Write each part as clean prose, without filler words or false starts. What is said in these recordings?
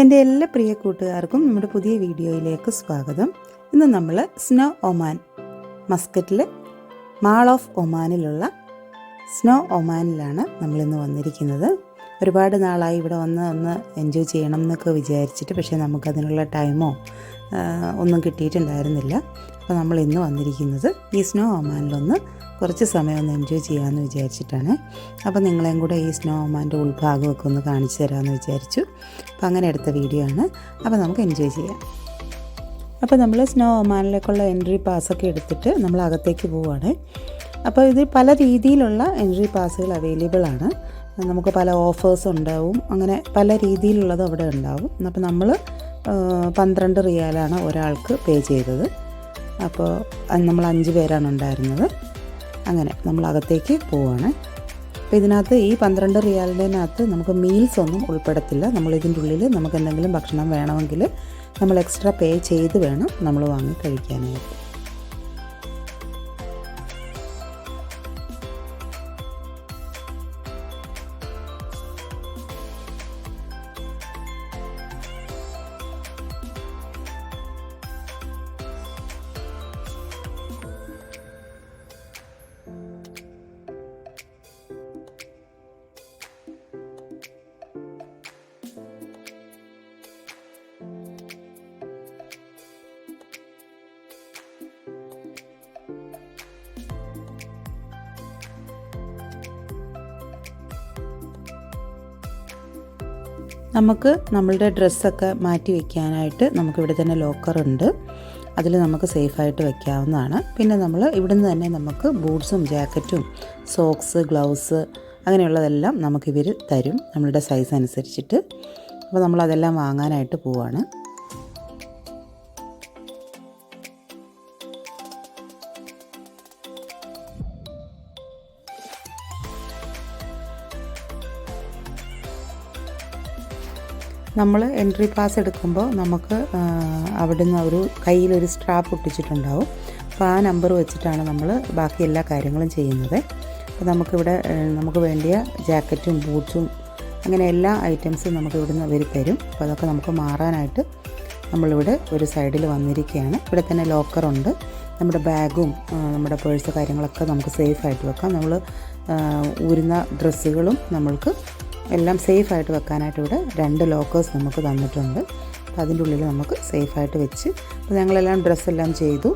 എൻ്റെ എല്ലാ പ്രിയ കൂട്ടുകാർക്കും നമ്മുടെ പുതിയ വീഡിയോയിലേക്ക് സ്വാഗതം. ഇന്ന് നമ്മൾ സ്നോ ഒമാൻ, മസ്കറ്റിൽ മാൾ ഓഫ് ഒമാനിലുള്ള സ്നോ ഒമാനിലാണ് നമ്മളിന്ന് വന്നിരിക്കുന്നത്. ഒരുപാട് നാളായി ഇവിടെ ഒന്ന് എൻജോയ് ചെയ്യണം എന്നൊക്കെ വിചാരിച്ചിട്ട്, പക്ഷേ നമുക്കതിനുള്ള ടൈമോ ഒന്നും കിട്ടിയിട്ടുണ്ടായിരുന്നില്ല. അപ്പോൾ നമ്മൾ ഇന്ന് വന്നിരിക്കുന്നത് ഈ സ്നോ ഒമാനിലൊന്ന് കുറച്ച് സമയം ഒന്ന് എൻജോയ് ചെയ്യാമെന്ന് വിചാരിച്ചിട്ടാണ്. അപ്പോൾ നിങ്ങളെയും കൂടെ ഈ സ്നോ ഒമാൻ്റെ ഉൾഭാഗമൊക്കെ ഒന്ന് കാണിച്ചു തരാമെന്ന് വിചാരിച്ചു. അപ്പോൾ അങ്ങനെ എടുത്ത വീഡിയോ ആണ്. അപ്പോൾ നമുക്ക് എൻജോയ് ചെയ്യാം. അപ്പോൾ നമ്മൾ സ്നോ ഒമാനിലേക്കുള്ള എൻട്രി പാസ്സൊക്കെ എടുത്തിട്ട് നമ്മൾ അകത്തേക്ക് പോവുകയാണ്. അപ്പോൾ ഇത് പല രീതിയിലുള്ള എൻട്രി പാസ്സുകൾ അവൈലബിൾ ആണ്. നമുക്ക് പല ഓഫേഴ്സ് ഉണ്ടാവും, അങ്ങനെ പല രീതിയിലുള്ളത് അവിടെ ഉണ്ടാവും. അപ്പോൾ നമ്മൾ 12 റിയാലാണ് ഒരാൾക്ക് പേ ചെയ്തത്. അപ്പോൾ നമ്മൾ 5 പേരാണ് ഉണ്ടായിരുന്നത്. അങ്ങനെ നമ്മൾ അകത്തേക്ക് പോവുകയാണ്. അപ്പോൾ ഇതിനകത്ത് ഈ 12 റിയാലിനകത്ത് നമുക്ക് മീൽസ് ഒന്നും ഉൾപ്പെടത്തില്ല. നമ്മളിതിൻ്റെ ഉള്ളിൽ നമുക്ക് എന്തെങ്കിലും ഭക്ഷണം വേണമെങ്കിൽ നമ്മൾ എക്സ്ട്രാ പേ ചെയ്ത് വേണം നമ്മൾ വാങ്ങി കഴിക്കാനായിട്ട്. നമുക്ക് നമ്മളുടെ ഡ്രസ്സൊക്കെ മാറ്റി വയ്ക്കാനായിട്ട് നമുക്കിവിടെ തന്നെ ലോക്കറുണ്ട്. അതിൽ നമുക്ക് സേഫായിട്ട് വയ്ക്കാവുന്നതാണ്. പിന്നെ നമ്മൾ ഇവിടുന്ന് തന്നെ നമുക്ക് ബൂട്ട്സും ജാക്കറ്റും സോക്സ് ഗ്ലൗസ് അങ്ങനെയുള്ളതെല്ലാം നമുക്കിവർ തരും നമ്മളുടെ സൈസ് അനുസരിച്ചിട്ട്. അപ്പോൾ നമ്മളതെല്ലാം വാങ്ങാനായിട്ട് പോവുകയാണ്. നമ്മൾ എൻട്രി പാസ് എടുക്കുമ്പോൾ നമുക്ക് അവിടുന്ന് ഒരു കയ്യിലൊരു സ്ട്രാപ്പ് ഒട്ടിച്ചിട്ടുണ്ടാവും. അപ്പോൾ ആ നമ്പർ വെച്ചിട്ടാണ് നമ്മൾ ബാക്കി എല്ലാ കാര്യങ്ങളും ചെയ്യുന്നത്. അപ്പോൾ നമുക്കിവിടെ നമുക്ക് വേണ്ടിയ ജാക്കറ്റും ബൂട്ട്സും അങ്ങനെ എല്ലാ ഐറ്റംസും നമുക്ക് ഇവിടുന്ന് അവർ തരും. അപ്പോൾ അതൊക്കെ നമുക്ക് മാറാനായിട്ട് നമ്മളിവിടെ ഒരു സൈഡിൽ വന്നിരിക്കുകയാണ്. ഇവിടെ തന്നെ ലോക്കറുണ്ട്. നമ്മുടെ ബാഗും നമ്മുടെ പേഴ്സ് കാര്യങ്ങളൊക്കെ നമുക്ക് സേഫായിട്ട് വെക്കാം. നമ്മൾ ഊരുന്ന ഡ്രസ്സുകളും നമ്മൾക്ക് എല്ലാം സേഫായിട്ട് വെക്കാനായിട്ട് ഇവിടെ 2 ലോക്കേഴ്സ് നമുക്ക് തന്നിട്ടുണ്ട്. അപ്പോൾ അതിൻ്റെ ഉള്ളിൽ നമുക്ക് സേഫായിട്ട് വെച്ച്, അപ്പോൾ ഞങ്ങളെല്ലാം ഡ്രസ്സെല്ലാം ചെയ്തു.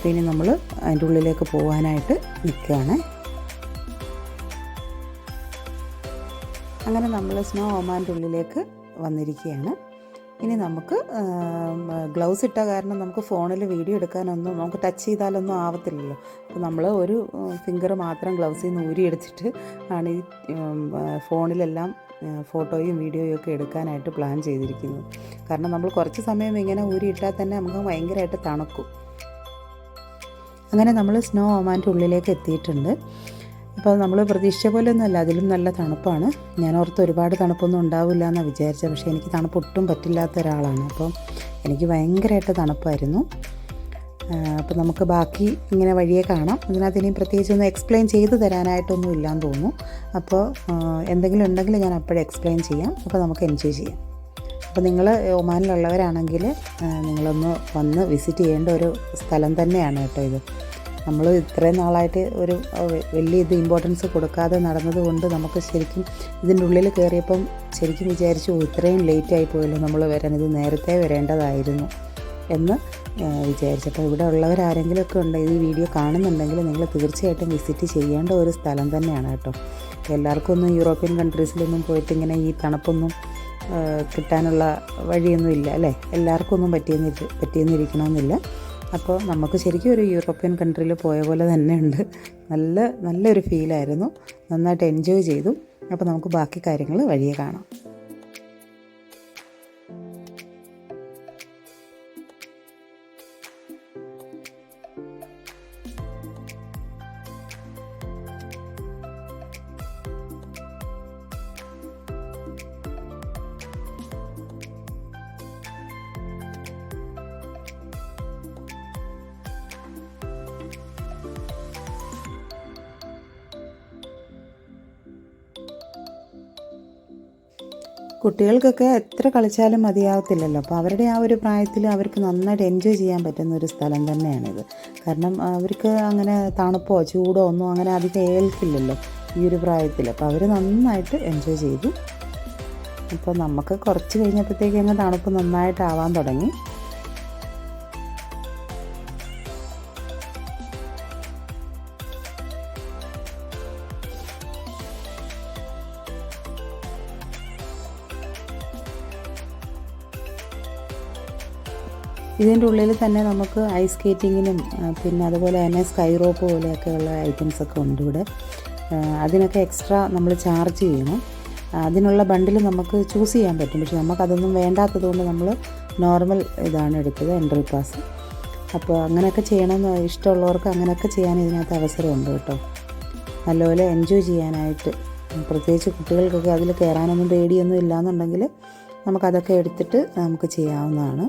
പിന്നെ നമ്മൾ അതിൻ്റെ ഉള്ളിലേക്ക് പോകാനായിട്ട് നിൽക്കുകയാണ്. അങ്ങനെ നമ്മൾ സ്നോ ഒമാൻ്റെ ഉള്ളിലേക്ക് വന്നിരിക്കുകയാണ്. ഇനി നമുക്ക് ഗ്ലൗസ് ഇട്ട കാരണം നമുക്ക് ഫോണിൽ വീഡിയോ എടുക്കാനൊന്നും, നമുക്ക് ടച്ച് ചെയ്താലൊന്നും ആവത്തില്ലല്ലോ. അപ്പോൾ നമ്മൾ ഒരു ഫിംഗർ മാത്രം ഗ്ലൗസിൽ നിന്ന് ഊരിയെടുത്തിട്ട് ആണ് ഈ ഫോണിലെല്ലാം ഫോട്ടോയും വീഡിയോയും ഒക്കെ എടുക്കാനായിട്ട് പ്ലാൻ ചെയ്തിരിക്കുന്നത്. കാരണം നമ്മൾ കുറച്ച് സമയം ഇങ്ങനെ ഊരിയിട്ടാൽ തന്നെ നമുക്ക് ഭയങ്കരമായിട്ട് തണുക്കും. അങ്ങനെ നമ്മൾ സ്നോ ഒമാൻ്റെ ഉള്ളിലേക്ക് എത്തിയിട്ടുണ്ട്. അപ്പോൾ നമ്മൾ പ്രതീക്ഷിച്ച പോലെ ഒന്നുമല്ല, അതിലും നല്ല തണുപ്പാണ്. ഞാൻ ഓർത്ത് ഒരുപാട് തണുപ്പൊന്നും ഉണ്ടാവില്ല എന്നാണ് വിചാരിച്ചത്. പക്ഷേ എനിക്ക് തണുപ്പ് ഒട്ടും പറ്റില്ലാത്ത ഒരാളാണ്. അപ്പോൾ എനിക്ക് ഭയങ്കരമായിട്ട് തണുപ്പായിരുന്നു. അപ്പോൾ നമുക്ക് ബാക്കി ഇങ്ങനെ വഴിയെ കാണാം. ഇതിനകത്ത് ഇനിയും പ്രത്യേകിച്ചൊന്നും എക്സ്പ്ലെയിൻ ചെയ്ത് തരാനായിട്ടൊന്നും ഇല്ലയെന്ന് തോന്നുന്നു. അപ്പോൾ എന്തെങ്കിലും ഉണ്ടെങ്കിൽ ഞാൻ അപ്പോഴേ എക്സ്പ്ലെയിൻ ചെയ്യാം. അപ്പോൾ നമുക്ക് എൻജോയ് ചെയ്യാം. അപ്പോൾ നിങ്ങൾ ഒമാനിലുള്ളവരാണെങ്കിൽ നിങ്ങളൊന്ന് വന്ന് വിസിറ്റ് ചെയ്യേണ്ട ഒരു സ്ഥലം തന്നെയാണ് കേട്ടോ ഇത്. നമ്മൾ ഇത്രയും നാളായിട്ട് ഒരു വലിയ ഇമ്പോർട്ടൻസ് കൊടുക്കാതെ നടന്നതുകൊണ്ട് നമുക്ക് ശരിക്കും ഇതിൻ്റെ ഉള്ളിൽ കയറിയപ്പം ശരിക്കും വിചാരിച്ചു ഇത്രയും ലേറ്റായി പോയല്ലോ നമ്മൾ വരാൻ, ഇത് നേരത്തെ വരേണ്ടതായിരുന്നു എന്ന് വിചാരിച്ചപ്പോൾ ഇവിടെ ഉള്ളവരാരെങ്കിലുമൊക്കെ ഉണ്ട് ഈ വീഡിയോ കാണുന്നുണ്ടെങ്കിൽ നിങ്ങൾ തീർച്ചയായിട്ടും വിസിറ്റ് ചെയ്യേണ്ട ഒരു സ്ഥലം തന്നെയാണ് കേട്ടോ. എല്ലാവർക്കും ഒന്നും യൂറോപ്യൻ കൺട്രീസിലൊന്നും പോയിട്ട് ഇങ്ങനെ ഈ തണുപ്പൊന്നും കിട്ടാനുള്ള വഴിയൊന്നും ഇല്ല അല്ലേ. എല്ലാവർക്കും ഒന്നും പറ്റിയെന്നിരിക്കണമെന്നില്ല. അപ്പോൾ നമുക്ക് ശരിക്കും ഒരു യൂറോപ്യൻ കൺട്രിയിൽ പോയ പോലെ തന്നെ ഉണ്ട്. നല്ലൊരു ഫീലായിരുന്നു. നന്നായിട്ട് എൻജോയ് ചെയ്തു. അപ്പോൾ നമുക്ക് ബാക്കി കാര്യങ്ങൾ വഴിയെ കാണാം. കുട്ടികൾക്കൊക്കെ എത്ര കളിച്ചാലും മതിയാവത്തില്ലല്ലോ. അപ്പോൾ അവരുടെ ആ ഒരു പ്രായത്തിൽ അവർക്ക് നന്നായിട്ട് എൻജോയ് ചെയ്യാൻ പറ്റുന്ന ഒരു സ്ഥലം തന്നെയാണിത്. കാരണം അവർക്ക് അങ്ങനെ തണുപ്പോ ചൂടോ ഒന്നും അങ്ങനെ അധികം ഏൽക്കില്ലല്ലോ ഈ ഒരു പ്രായത്തിൽ. അപ്പോൾ അവർ നന്നായിട്ട് എൻജോയ് ചെയ്തു. അപ്പോൾ നമുക്ക് കുറച്ച് കഴിഞ്ഞപ്പോഴത്തേക്ക് അങ്ങ് തണുപ്പ് നന്നായിട്ടാവാൻ തുടങ്ങി. ഇതിൻ്റെ ഉള്ളിൽ തന്നെ നമുക്ക് ഐസ് സ്കേറ്റിങ്ങിനും പിന്നെ അതുപോലെ തന്നെ സ്കൈ റോപ്പ് പോലെയൊക്കെയുള്ള ഐറ്റംസൊക്കെ ഉണ്ട് ഇവിടെ. അതിനൊക്കെ എക്സ്ട്രാ നമ്മൾ ചാർജ് ചെയ്യണം. അതിനുള്ള ബണ്ടിൽ നമുക്ക് ചൂസ് ചെയ്യാൻ പറ്റും. പക്ഷെ നമുക്കതൊന്നും വേണ്ടാത്തതുകൊണ്ട് നമ്മൾ നോർമൽ ഇതാണ് എടുത്തത്, എൻട്രി പാസ്. അപ്പോൾ അങ്ങനെയൊക്കെ ചെയ്യണമെന്ന് ഇഷ്ടമുള്ളവർക്ക് അങ്ങനെയൊക്കെ ചെയ്യാൻ ഇതിനകത്ത് അവസരമുണ്ട് കേട്ടോ. നല്ലപോലെ എൻജോയ് ചെയ്യാനായിട്ട്, പ്രത്യേകിച്ച് കുട്ടികൾക്കൊക്കെ അതിൽ കയറാനൊന്നും പേടിയൊന്നും ഇല്ലയെന്നുണ്ടെങ്കിൽ നമുക്കതൊക്കെ എടുത്തിട്ട് നമുക്ക് ചെയ്യാവുന്നതാണ്.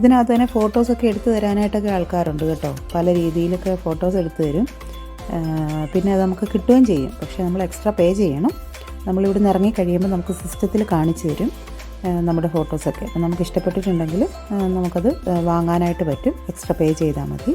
ഇതിനകത്ത് തന്നെ ഫോട്ടോസൊക്കെ എടുത്തു തരാനായിട്ടൊക്കെ ആൾക്കാരുണ്ട് കേട്ടോ. പല രീതിയിലൊക്കെ ഫോട്ടോസ് എടുത്തു തരും. പിന്നെ അത് നമുക്ക് കിട്ടുകയും ചെയ്യും. പക്ഷേ നമ്മൾ എക്സ്ട്രാ പേ ചെയ്യണം. നമ്മളിവിടെ നിന്ന് ഇറങ്ങി കഴിയുമ്പോൾ നമുക്ക് സിസ്റ്റത്തിൽ കാണിച്ചു തരും നമ്മുടെ ഫോട്ടോസൊക്കെ. അപ്പം നമുക്ക് ഇഷ്ടപ്പെട്ടിട്ടുണ്ടെങ്കിൽ നമുക്കത് വാങ്ങാനായിട്ട് പറ്റും. എക്സ്ട്രാ പേ ചെയ്താൽ മതി.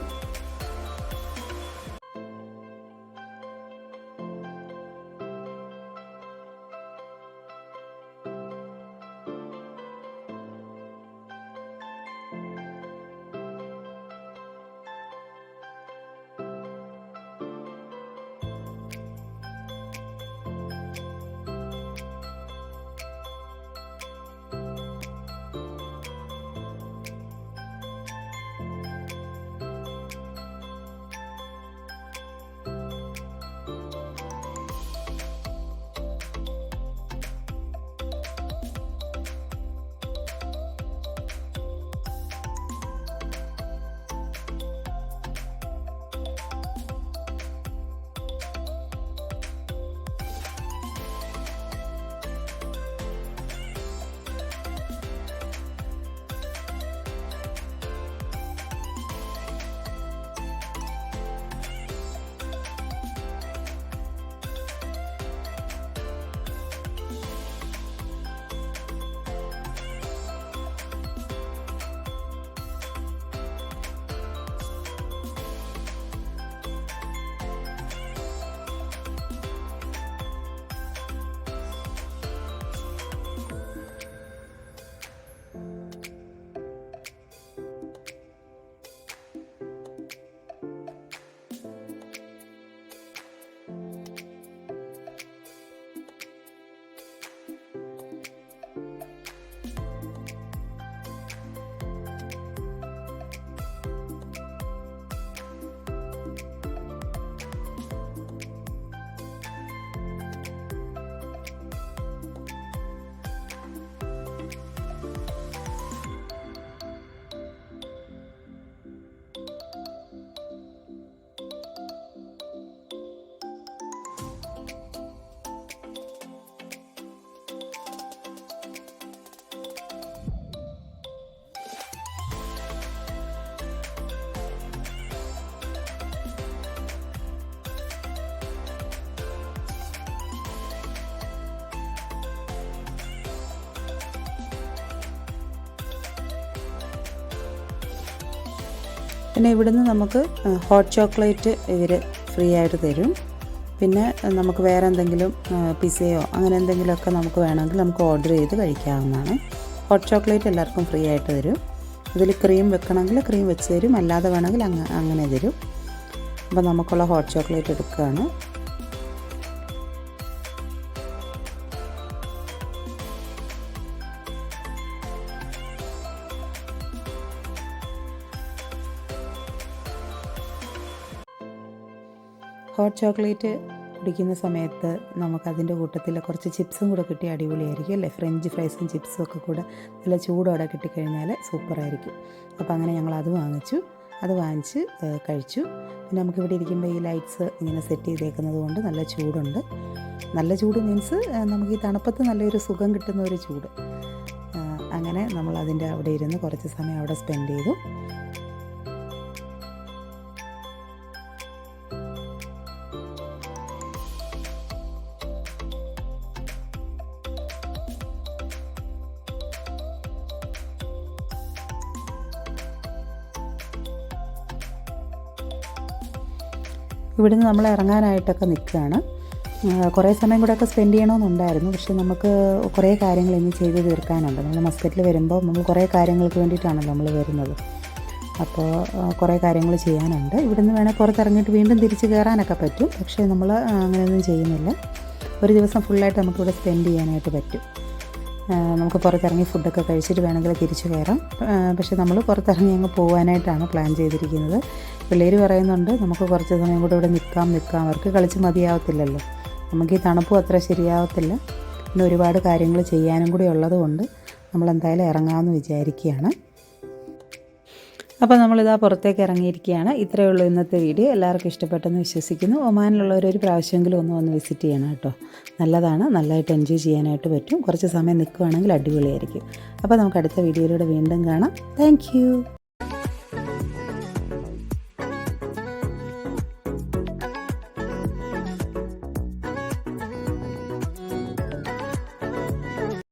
പിന്നെ ഇവിടുന്ന് നമുക്ക് ഹോട്ട് ചോക്ലേറ്റ് ഇവർ ഫ്രീ ആയിട്ട് തരും. പിന്നെ നമുക്ക് വേറെ എന്തെങ്കിലും പിസയോ അങ്ങനെ എന്തെങ്കിലുമൊക്കെ നമുക്ക് വേണമെങ്കിൽ നമുക്ക് ഓർഡർ ചെയ്ത് കഴിക്കാവുന്നതാണ്. ഹോട്ട് ചോക്ലേറ്റ് എല്ലാവർക്കും ഫ്രീ ആയിട്ട് തരും. ഇതിൽ ക്രീം വെക്കണമെങ്കിൽ ക്രീം വെച്ച് തരും, അല്ലാതെ വേണമെങ്കിൽ അങ്ങനെ തരും. അപ്പോൾ നമുക്കുള്ള ഹോട്ട് ചോക്ലേറ്റ് എടുക്കുകയാണ്. ഹോട്ട് ചോക്ലേറ്റ് കുടിക്കുന്ന സമയത്ത് നമുക്കതിൻ്റെ കൂട്ടത്തിൽ കുറച്ച് ചിപ്സും കൂടെ കിട്ടിയ അടിപൊളിയായിരിക്കും അല്ലേ. ഫ്രഞ്ച് ഫ്രൈസും ചിപ്സും ഒക്കെ കൂടെ നല്ല ചൂടോടെ കിട്ടിക്കഴിഞ്ഞാൽ സൂപ്പറായിരിക്കും. അപ്പോൾ അങ്ങനെ ഞങ്ങൾ അത് വാങ്ങിച്ച് കഴിച്ചു. പിന്നെ നമുക്കിവിടെ ഇരിക്കുമ്പോൾ ഈ ലൈറ്റ്സ് ഇങ്ങനെ സെറ്റ് ചെയ്തേക്കുന്നത് കൊണ്ട് നല്ല ചൂടുണ്ട്. നല്ല ചൂട് മീൻസ് നമുക്ക് ഈ തണുപ്പത്ത് നല്ലൊരു സുഖം കിട്ടുന്ന ഒരു ചൂട്. അങ്ങനെ നമ്മൾ അതിൻ്റെ അവിടെ ഇരുന്ന് കുറച്ച് സമയം അവിടെ സ്പെൻഡ് ചെയ്തു. ഇവിടുന്ന് നമ്മൾ ഇറങ്ങാനായിട്ടൊക്കെ നിൽക്കുകയാണ്. കുറേ സമയം കൂടെയൊക്കെ സ്പെൻഡ് ചെയ്യണമെന്നുണ്ടായിരുന്നു. പക്ഷേ നമുക്ക് കുറേ കാര്യങ്ങൾ ഇനി ചെയ്ത് തീർക്കാനുണ്ട്. നമ്മൾ മസ്കറ്റിൽ വരുമ്പോൾ നമ്മൾ കുറേ കാര്യങ്ങൾക്ക് വേണ്ടിയിട്ടാണല്ലോ നമ്മൾ വരുന്നത്. അപ്പോൾ കുറേ കാര്യങ്ങൾ ചെയ്യാനുണ്ട്. ഇവിടുന്ന് വേണേൽ പുറത്തിറങ്ങിയിട്ട് വീണ്ടും തിരിച്ച് കയറാനൊക്കെ പറ്റും. പക്ഷേ നമ്മൾ അങ്ങനെയൊന്നും ചെയ്യുന്നില്ല. ഒരു ദിവസം ഫുള്ളായിട്ട് നമുക്കിവിടെ സ്പെൻഡ് ചെയ്യാനായിട്ട് പറ്റും. നമുക്ക് പുറത്തിറങ്ങി ഫുഡൊക്കെ കഴിച്ചിട്ട് വേണമെങ്കിൽ തിരിച്ചു കയറാം. പക്ഷേ നമ്മൾ പുറത്തിറങ്ങി അങ്ങ് പോകാനായിട്ടാണ് പ്ലാൻ ചെയ്തിരിക്കുന്നത്. പിള്ളേർ പറയുന്നുണ്ട് നമുക്ക് കുറച്ച് സമയം കൂടെ ഇവിടെ നിൽക്കാം. അവർക്ക് കളിച്ച് മതിയാവത്തില്ലല്ലോ. നമുക്ക് ഈ തണുപ്പും അത്ര ശരിയാവത്തില്ല. പിന്നെ ഒരുപാട് കാര്യങ്ങൾ ചെയ്യാനും കൂടി ഉള്ളത് കൊണ്ട് നമ്മളെന്തായാലും ഇറങ്ങാമെന്ന് വിചാരിക്കുകയാണ്. അപ്പോൾ നമ്മളിതാ പുറത്തേക്ക് ഇറങ്ങിയിരിക്കുകയാണ്. ഇത്രയേ ഉള്ളൂ ഇന്നത്തെ വീഡിയോ. എല്ലാവർക്കും ഇഷ്ടപ്പെട്ടെന്ന് വിശ്വസിക്കുന്നു. ഒമാനിലുള്ളവർ ഒരു പ്രാവശ്യമെങ്കിലും ഒന്ന് വന്ന് വിസിറ്റ് ചെയ്യണം കേട്ടോ. നല്ലതാണ്, നല്ലതായിട്ട് എൻജോയ് ചെയ്യാനായിട്ട് പറ്റും. കുറച്ച് സമയം നിൽക്കുകയാണെങ്കിൽ അടിപൊളിയായിരിക്കും. അപ്പോൾ നമുക്ക് അടുത്ത വീഡിയോയിലൂടെ വീണ്ടും കാണാം. താങ്ക്